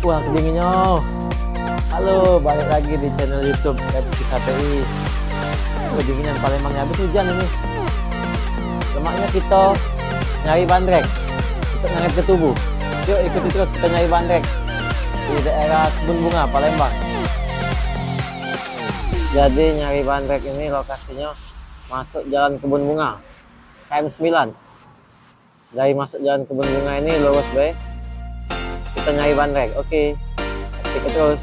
Wah, kedinginnya. Halo, balik lagi di channel YouTube Repski KPI. Kedinginan Palembang, habis hujan ini. Lemaknya kita nyari bandrek untuk nganget ke tubuh. Yuk ikuti terus kita nyari bandrek di daerah Kebun Bunga Palembang. Jadi nyari bandrek ini lokasinya masuk Jalan Kebun Bunga KM 9. Dari masuk Jalan Kebun Bunga ini lurus be, kita nyari bandrek. Oke, ikut terus.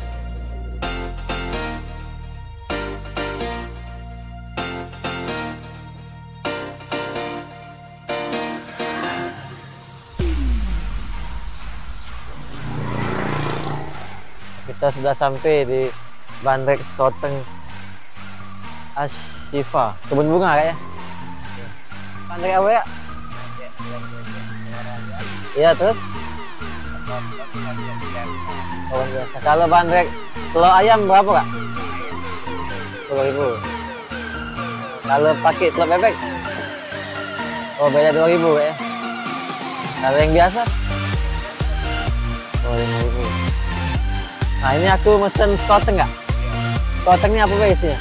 Kita sudah sampai di bandrek Skoteng Ashifa Kebun Bunga kayaknya. Bandrek apa ya? Iya, terus? Oh, biasa. Kalau bandrek telur ayam berapa kak? 10.000. Kalau pakai telur bebek? Oh, beda 2.000 kayaknya. Kalau yang biasa? Oh, 5.000. Nah, ini aku mesen skoteng nggak? Skoteng ini apa isinya?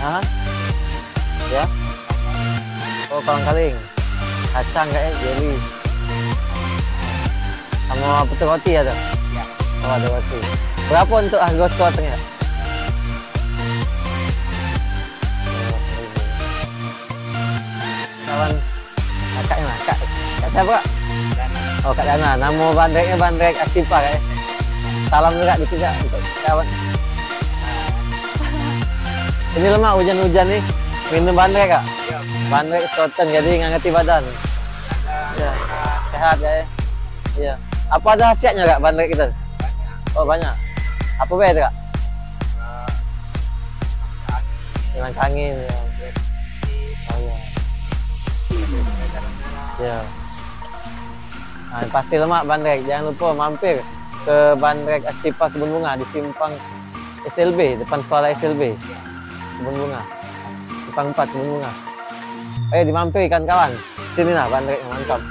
Hah? Ya? Oh, kolang-kaling. Kacang nggak ya? Jelly. Sama petai roti ada? Ya. Oh, ada roti. Berapa untuk harga skotengnya? Kawan kakaknya lah, kak siapa kak? Oh, Kak Dana. Nama bandreknya bandrek Ashifa kayaknya. Salam juga dikit kak untuk kawan. Ini lemak hujan-hujan nih. Minum bandrek kak? Iya. Bandrek skoteng jadi ngangeti badan. Ya. Sehat ya. Iya. Apa ada khasiatnya kak bandrek kita? Banyak. Oh, banyak. Apa beda kak? Hilang angin ya. Oh, iya. Ya. Nah, pasti lemak bandrek. Jangan lupa mampir ke bandrek Ashifa Kebun Bunga di simpang SLB, depan sekolah SLB Kebun Bunga, simpang 4 Kebun Bunga. Ayo dimampir kan kawan, sini lah bandrek mantap.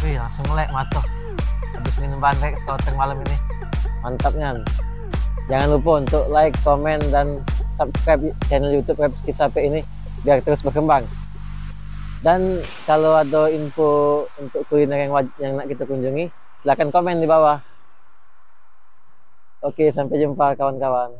Wih, langsung melek mata habis minum bandrek skoteng malam ini. Mantapnya. Jangan lupa untuk like, komen, dan subscribe channel YouTube Repski KPI ini biar terus berkembang. Dan kalau ada info untuk kuliner yang nak kita kunjungi, silahkan komen di bawah. Oke, sampai jumpa kawan-kawan.